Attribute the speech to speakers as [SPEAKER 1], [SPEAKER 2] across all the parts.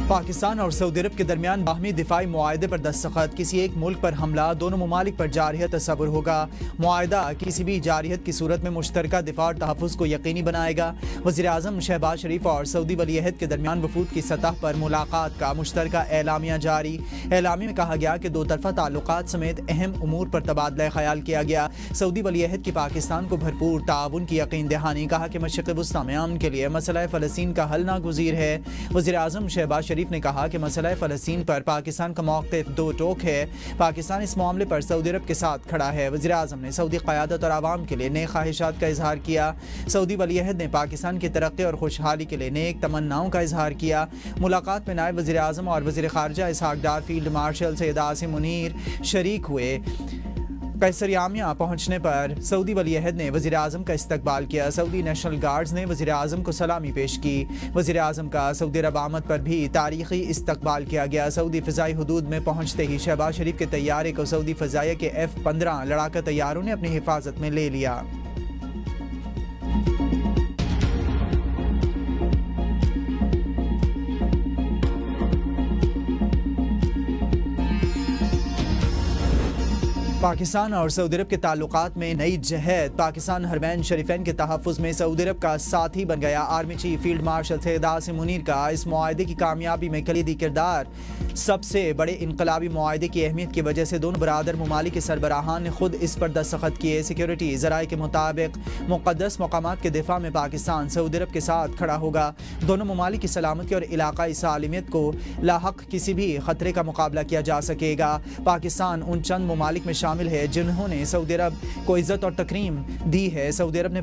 [SPEAKER 1] پاکستان اور سعودی عرب کے درمیان باہمی دفاعی معاہدے پر دستخط۔ کسی ایک ملک پر حملہ دونوں ممالک پر جارحیت تصور ہوگا۔ معاہدہ کسی بھی جارحیت کی صورت میں مشترکہ دفاع اور تحفظ کو یقینی بنائے گا۔ وزیراعظم شہباز شریف اور سعودی ولی عہد کے درمیان وفود کی سطح پر ملاقات کا مشترکہ اعلامیہ جاری۔ اعلامیہ میں کہا گیا کہ دو طرفہ تعلقات سمیت اہم امور پر تبادلہ خیال کیا گیا۔ سعودی ولی عہد کی پاکستان کو بھرپور تعاون کی یقین دہانی، کہا کہ مشرق وسطی میں امن کے لیے مسئلہ فلسطین کا حل ناگزیر ہے۔ وزیراعظم شہباز شریف نے کہا کہ مسئلہ فلسطین پر پاکستان کا موقف دو ٹوک ہے۔ پاکستان اس معاملے پر سعودی عرب کے ساتھ کھڑا ہے۔ وزیراعظم نے سعودی قیادت اور عوام کے لیے نیک خواہشات کا اظہار کیا۔ سعودی ولی عہد نے پاکستان کی ترقی اور خوشحالی کے لیے نیک تمناؤں کا اظہار کیا۔ ملاقات میں نائب وزیر اعظم اور وزیر خارجہ اسحاق ڈار، فیلڈ مارشل سید عاصم منیر شریک ہوئے۔ قیصر یامیہ پہنچنے پر سعودی ولی عہد نے وزیر اعظم کا استقبال کیا۔ سعودی نیشنل گارڈز نے وزیر اعظم کو سلامی پیش کی۔ وزیر اعظم کا سعودی عرب آمد پر بھی تاریخی استقبال کیا گیا۔ سعودی فضائی حدود میں پہنچتے ہی شہباز شریف کے طیارے کو سعودی فضائیہ کے F-15 لڑاکا طیاروں نے اپنی حفاظت میں لے لیا۔ پاکستان اور سعودی عرب کے تعلقات میں نئی جہت۔ پاکستان حرمین شریفین کے تحفظ میں سعودی عرب کا ساتھی بن گیا۔ Army chief field marshal Syed Asim Munir کا اس معاہدے کی کامیابی میں کلیدی کردار۔ سب سے بڑے انقلابی معاہدے کی اہمیت کی وجہ سے دونوں برادر ممالک کے سربراہان نے خود اس پر دستخط کیے۔ سیکیورٹی ذرائع کے مطابق مقدس مقامات کے دفاع میں پاکستان سعودی عرب کے ساتھ کھڑا ہوگا۔ دونوں ممالک کی سلامتی اور علاقائی سالمیت کو لاحق کسی بھی خطرے کا مقابلہ کیا جا سکے گا۔ پاکستان ان چند ممالک میں شامل ہے جنہوں نے سعودی عرب کو عزت اور تکریم دی ہے۔ سعودی عرب نے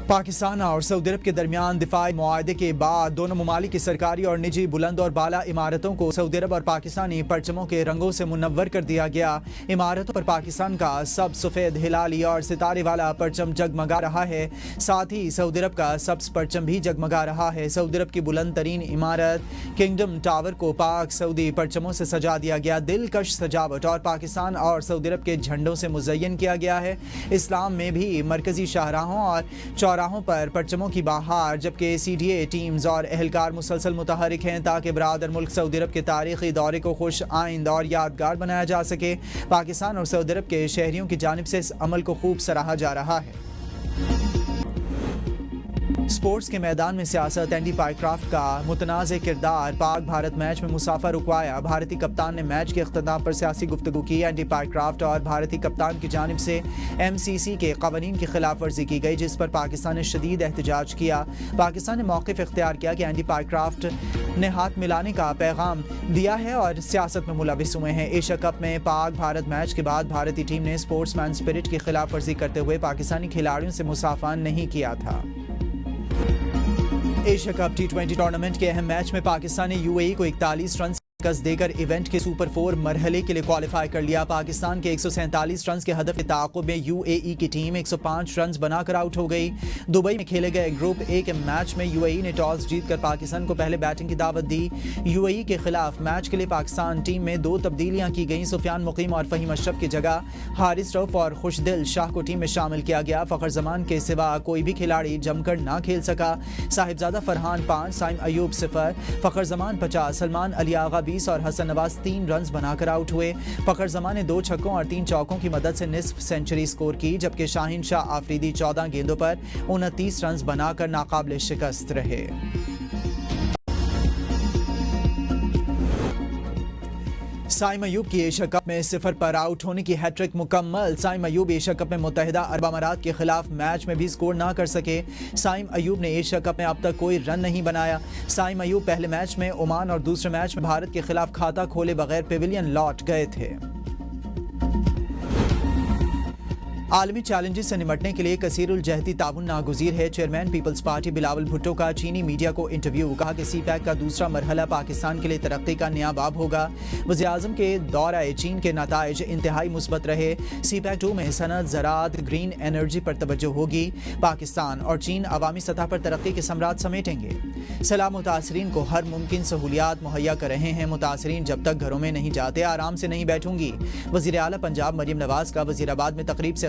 [SPEAKER 1] پاکستان اور سعودی عرب کے درمیان دفاعی معاہدے کے بعد دونوں ممالک کی سرکاری اور نجی بلند اور بالا عمارتوں کو سعودی عرب اور پاکستانی پرچموں کے رنگوں سے منور کر دیا گیا۔ عمارتوں پر پاکستان کا سبز سفید ہلالی اور ستارے والا پرچم جگمگا رہا ہے، ساتھ ہی سعودی عرب کا سبز پرچم بھی جگمگا رہا ہے۔ سعودی عرب کی بلند ترین عمارت کنگڈم ٹاور کو پاک سعودی پرچموں سے سجا دیا گیا۔ دلکش سجاوٹ اور پاکستان اور سعودی عرب کے جھنڈوں سے مزین کیا گیا ہے۔ اسلام میں بھی مرکزی شاہراہوں اور چوراہوں پر پرچموں کی بہار، جبکہ CDA ٹیمز اور اہلکار مسلسل متحرک ہیں تاکہ برادر ملک سعودی عرب کے تاریخی دورے کو خوش آئند اور یادگار بنایا جا سکے۔ پاکستان اور سعودی عرب کے شہریوں کی جانب سے اس عمل کو خوب سراہا جا رہا ہے۔ سپورٹس کے میدان میں سیاست۔ اینڈی پائیکرافٹ کا متنازع کردار۔ پاک بھارت میچ میں مسافہ رکوایا۔ بھارتی کپتان نے میچ کے اختتام پر سیاسی گفتگو کی۔ اینڈی پائیکرافٹ اور بھارتی کپتان کی جانب سے MCC کے قوانین کی خلاف ورزی کی گئی، جس پر پاکستان نے شدید احتجاج کیا۔ پاکستان نے موقف اختیار کیا کہ اینڈی پائیکرافٹ نے ہاتھ ملانے کا پیغام دیا ہے اور سیاست میں ملوث ہوئے ہیں۔ ایشیا کپ میں پاک بھارت میچ کے بعد بھارتی ٹیم نے اسپورٹس مین اسپرٹ کی خلاف ورزی کرتے ہوئے پاکستانی کھلاڑیوں سے مصافحہ نہیں کیا تھا۔ ایشیا کپ T20 ٹورنامنٹ کے اہم میچ میں پاکستان نے UAE کو 41 رنز شکست دے کر ایونٹ کے سپر 4 مرحلے کے لیے کوالیفائی کر لیا۔ پاکستان کے 147 رنز کے ہدف کے تعاقب میں UAE کی ٹیم 105 رنز بنا کر آؤٹ ہو گئی۔ دبئی میں کھیلے گئے گروپ A کے میچ میں UAE نے ٹاس جیت کر پاکستان کو پہلے بیٹنگ کی دعوت دی۔ UAE کے خلاف میچ کے لیے پاکستان ٹیم میں 2 تبدیلیاں کی گئیں۔ سفیان مقیم اور فہیم اشرف کی جگہ حارث رؤف اور خوشدل شاہ کو ٹیم میں شامل کیا گیا۔ فخر زمان کے سوا کوئی بھی کھلاڑی جم کر نہ کھیل سکا۔ صاحبزادہ فرحان 5، سائم ایوب 0، فخر زمان 50، سلمان علی آغا 20 اور حسن نواز 3 رنز بنا کر آؤٹ ہوئے۔ فخر زمان نے 2 چھکوں اور 3 چوکوں کی مدد سے نصف سینچری سکور کی، جبکہ شاہین شاہ آفریدی 14 گیندوں پر 29 رنز بنا کر ناقابل شکست رہے۔ سائم ایوب کی ایشیا کپ میں 0 پر آؤٹ ہونے کی ہیٹ ٹرک مکمل۔ سائم ایوب ایشیا کپ میں متحدہ عرب امارات کے خلاف میچ میں بھی سکور نہ کر سکے۔ سائم ایوب نے ایشیا کپ میں اب تک کوئی رن نہیں بنایا۔ سائم ایوب پہلے میچ میں عمان اور دوسرے میچ میں بھارت کے خلاف کھاتا کھولے بغیر پیویلین لوٹ گئے تھے۔ عالمی چیلنجز سے نمٹنے کے لیے کثیر الجہتی تعاون ناگزیر ہے۔ Chairman Peoples Party Bilawal Bhutto کا چینی میڈیا کو انٹرویو۔ کہا کہ CPEC کا دوسرا مرحلہ پاکستان کے لیے ترقی کا نیا باب ہوگا۔ وزیر اعظم کے دورہ چین کے نتائج انتہائی مثبت رہے۔ CPEC 2 میں صنعت، زراعت، گرین انرجی پر توجہ ہوگی۔ پاکستان اور چین عوامی سطح پر ترقی کے ثمرات سمیٹیں گے۔ سیلاب متاثرین کو ہر ممکن سہولیات مہیا کر رہے ہیں۔ متاثرین جب تک گھروں میں نہیں جاتے آرام سے نہیں بیٹھوں گی۔ وزیر اعلیٰ پنجاب مریم نواز کا وزیر آباد میں تقریب سے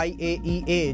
[SPEAKER 1] IAEA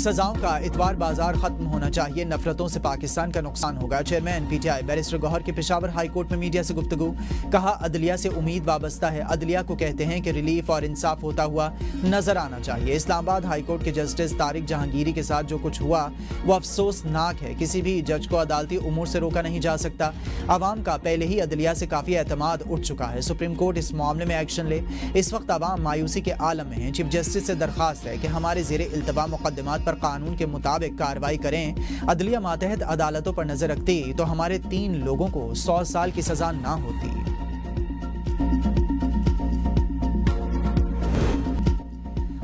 [SPEAKER 1] سزاؤں کا اتوار بازار ختم ہونا چاہیے، نفرتوں سے پاکستان کا نقصان ہوگا۔ Chairman P T I barrister Gohar کی پشاور ہائی کورٹ میں میڈیا سے گفتگو، کہا عدلیہ سے امید وابستہ ہے، عدلیہ کو کہتے ہیں کہ ریلیف اور انصاف ہوتا ہوا نظر آنا چاہیے۔ اسلام آباد ہائی کورٹ کے جسٹس طارق جہانگیری کے ساتھ جو کچھ ہوا وہ افسوسناک ہے، کسی بھی جج کو عدالتی امور سے روکا نہیں جا سکتا۔ عوام کا پہلے ہی عدلیہ سے کافی اعتماد اٹھ چکا ہے، سپریم کورٹ اس معاملے میں ایکشن لے۔ اس وقت عوام مایوسی کے عالم میں ہیں، چیف جسٹس سے درخواست ہے کہ ہمارے زیر التوا مقدمات پر قانون کے مطابق کارروائی کریں۔ عدلیہ ماتحت عدالتوں پر نظر رکھتی تو ہمارے 3 لوگوں کو 100 سال کی سزا نہ ہوتی۔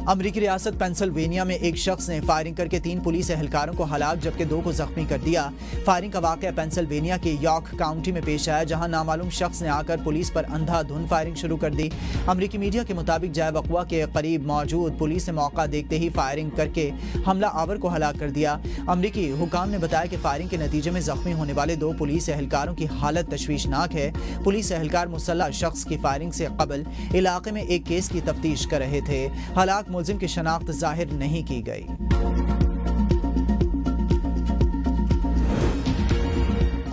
[SPEAKER 1] امریکی ریاست پینسلوینیا میں ایک شخص نے فائرنگ کر کے 3 پولیس اہلکاروں کو ہلاک جبکہ 2 کو زخمی کر دیا۔ فائرنگ کا واقعہ پینسلوینیا کے یارک کاؤنٹی میں پیش آیا، جہاں نامعلوم شخص نے آ کر پولیس پر اندھا دھند فائرنگ شروع کر دی۔ امریکی میڈیا کے مطابق جائے وقوع کے قریب موجود پولیس نے موقع دیکھتے ہی فائرنگ کر کے حملہ آور کو ہلاک کر دیا۔ امریکی حکام نے بتایا کہ فائرنگ کے نتیجے میں زخمی ہونے والے 2 پولیس اہلکاروں کی حالت تشویشناک ہے۔ پولیس اہلکار مسلح شخص کی فائرنگ سے قبل علاقے میں ایک کیس کی تفتیش کر رہے تھے۔ ہلاک ملزم کی شناخت ظاہر نہیں کی گئی۔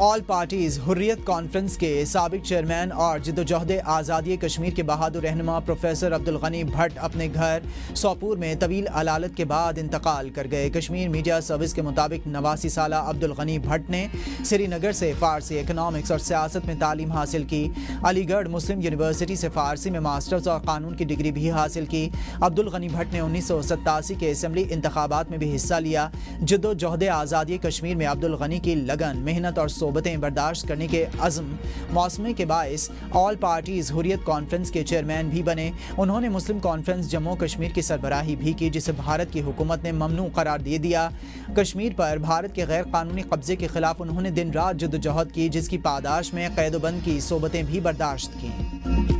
[SPEAKER 1] آل پارٹیز حریت کانفرنس کے سابق چیئرمین اور جدوجہد آزادی کشمیر کے بہادر رہنما پروفیسر عبدالغنی بھٹ اپنے گھر سوپور میں طویل علالت کے بعد انتقال کر گئے۔ کشمیر میڈیا سروس کے مطابق 89 سالہ عبدالغنی بھٹ نے سری نگر سے فارسی، اکنامکس اور سیاست میں تعلیم حاصل کی۔ علی گڑھ مسلم یونیورسٹی سے فارسی میں ماسٹرز اور قانون کی ڈگری بھی حاصل کی۔ عبدالغنی بھٹ نے 1987 کے اسمبلی انتخابات میں بھی حصہ لیا۔ جدوجہد آزادی کشمیر میں عبدالغنی کی لگن، محنت اور صحبتیں برداشت کرنے کے عزم موسمے کے باعث آل پارٹیز حریت کانفرنس کے چیئرمین بھی بنے۔ انہوں نے مسلم کانفرنس جموں کشمیر کی سربراہی بھی کی، جسے بھارت کی حکومت نے ممنوع قرار دے دیا۔ کشمیر پر بھارت کے غیر قانونی قبضے کے خلاف انہوں نے دن رات جدوجہد کی، جس کی پاداش میں قید و بند کی صحبتیں بھی برداشت کیں۔